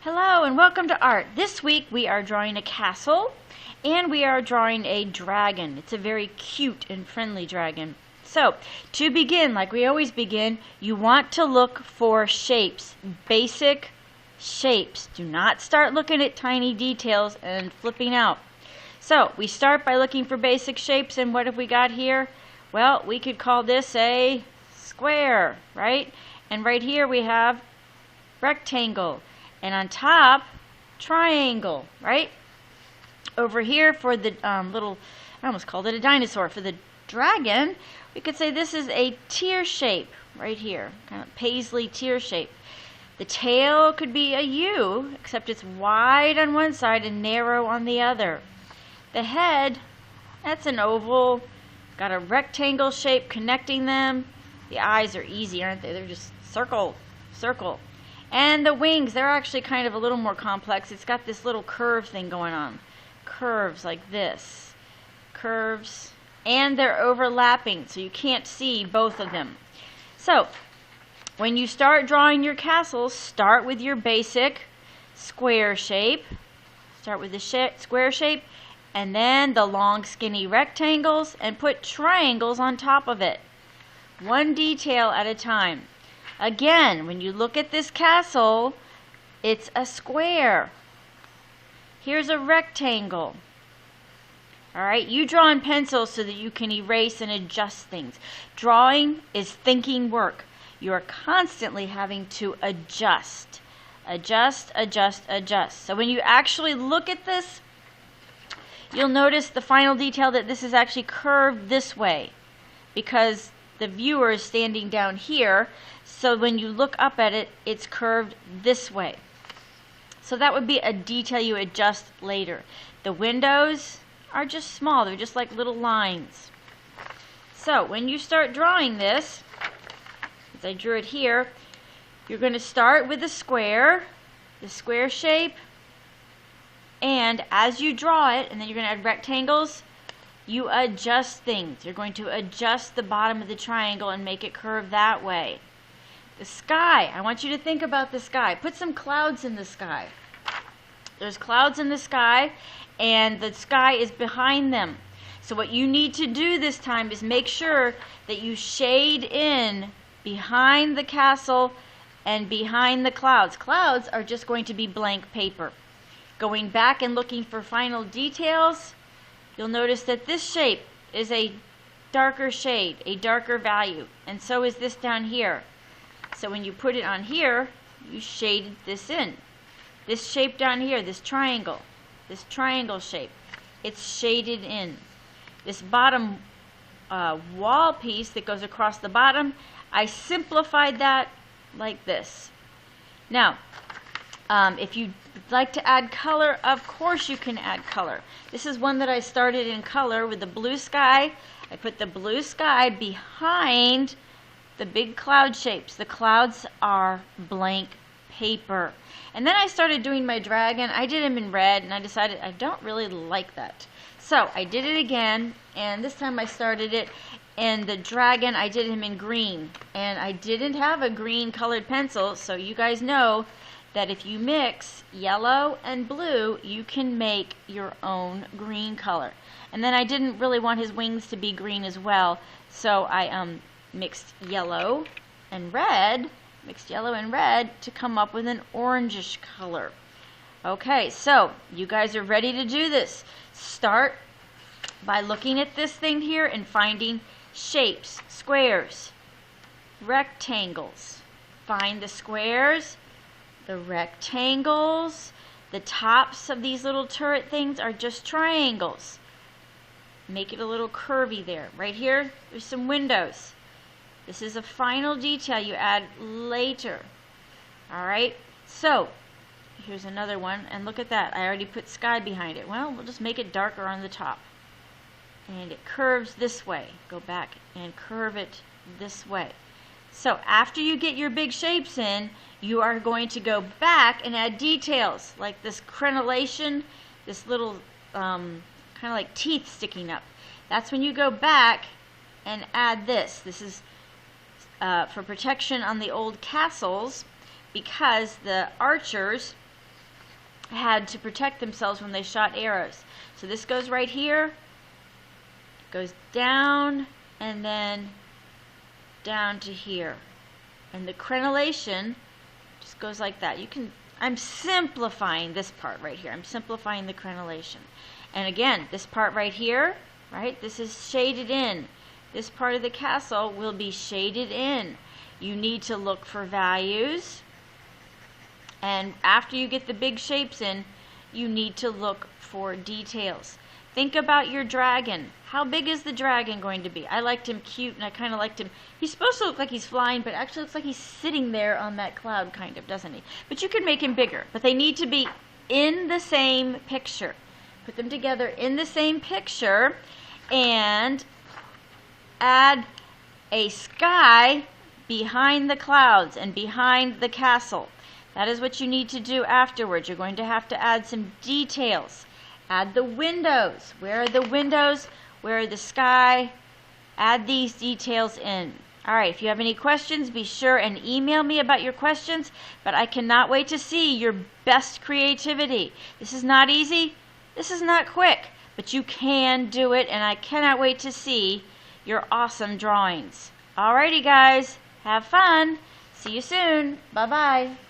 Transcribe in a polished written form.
Hello and welcome to Art. This week we are drawing a castle and we are drawing a dragon. It's a very cute and friendly dragon. So, to begin, like we always begin, you want to look for shapes, basic shapes. Do not start looking at tiny details and flipping out. So, we start by looking for basic shapes, and what have we got here? Well, we could call this a square, right? And right here we have rectangle. And on top, triangle, right? Over here for the I almost called it a dinosaur. For the dragon, we could say this is a tear shape right here, kind of paisley tear shape. The tail could be a U, except it's wide on one side and narrow on the other. The head, that's an oval, got a rectangle shape connecting them. The eyes are easy, aren't they? They're just circle, circle. And the wings, they're actually kind of a little more complex. It's got this little curve thing going on. Curves like this. Curves. And they're overlapping, so you can't see both of them. So, when you start drawing your castle, start with your basic square shape. Start with the square shape, and then the long skinny rectangles, and put triangles on top of it. One detail at a time. Again, when you look at this castle, it's a square. Here's a rectangle. Alright, you draw in pencil so that you can erase and adjust things. Drawing is thinking work. You are constantly having to adjust. Adjust, adjust, adjust. So when you actually look at this, you'll notice the final detail that this is actually curved this way, because the viewer is standing down here. So when you look up at it, it's curved this way. So that would be a detail you adjust later. The windows are just small. They're just like little lines. So when you start drawing this, as I drew it here, you're going to start with the square shape. And as you draw it, and then you're going to add rectangles, you adjust things. You're going to adjust the bottom of the triangle and make it curve that way. The sky, I want you to think about the sky. Put some clouds in the sky. There's clouds in the sky, and the sky is behind them. So what you need to do this time is make sure that you shade in behind the castle and behind the clouds. Clouds are just going to be blank paper. Going back and looking for final details, you'll notice that this shape is a darker shade, a darker value, and so is this down here. So when you put it on here, you shaded this in. This shape down here, this triangle shape, it's shaded in. This bottom wall piece that goes across the bottom, I simplified that like this. Now, if you'd like to add color, of course you can add color. This is one that I started in color with the blue sky. I put the blue sky behind the big cloud shapes. The clouds are blank paper. And then I started doing my dragon. I did him in red, and I decided I don't really like that. So I did it again, and this time I started it, and the dragon, I did him in green. And I didn't have a green colored pencil, so you guys know that if you mix yellow and blue, you can make your own green color. And then I didn't really want his wings to be green as well, so I mixed yellow and red to come up with an orangish color. Okay, so you guys are ready to do this. Start by looking at this thing here and finding shapes, squares, rectangles. Find the squares, the rectangles. The tops of these little turret things are just triangles. Make it a little curvy there. Right here, there's some windows. This is a final detail you add later. Alright, so here's another one, and look at that. I already put sky behind it. Well, we'll just make it darker on the top. And it curves this way. Go back and curve it this way. So after you get your big shapes in, you are going to go back and add details, like this crenellation, this little kind of like teeth sticking up. That's when you go back and add this. This is for protection on the old castles, because the archers had to protect themselves when they shot arrows. So this goes right here, goes down, and then down to here. And the crenellation just goes like that. I'm simplifying this part right here. I'm simplifying the crenellation. And again, this part right here, right, this is shaded in. This part of the castle will be shaded in. You need to look for values. And after you get the big shapes in, you need to look for details. Think about your dragon. How big is the dragon going to be? I liked him cute, and I kind of liked him. He's supposed to look like he's flying, but actually looks like he's sitting there on that cloud, kind of, doesn't he? But you can make him bigger. But they need to be in the same picture. Put them together in the same picture, and add a sky behind the clouds and behind the castle. That is what you need to do afterwards. You're going to have to add some details. Add the windows. Where are the windows? Where are the sky? Add these details in. Alright, if you have any questions, be sure and email me about your questions, but I cannot wait to see your best creativity. This is not easy. This is not quick, but you can do it, and I cannot wait to see your awesome drawings. Alrighty guys, have fun. See you soon. Bye-bye.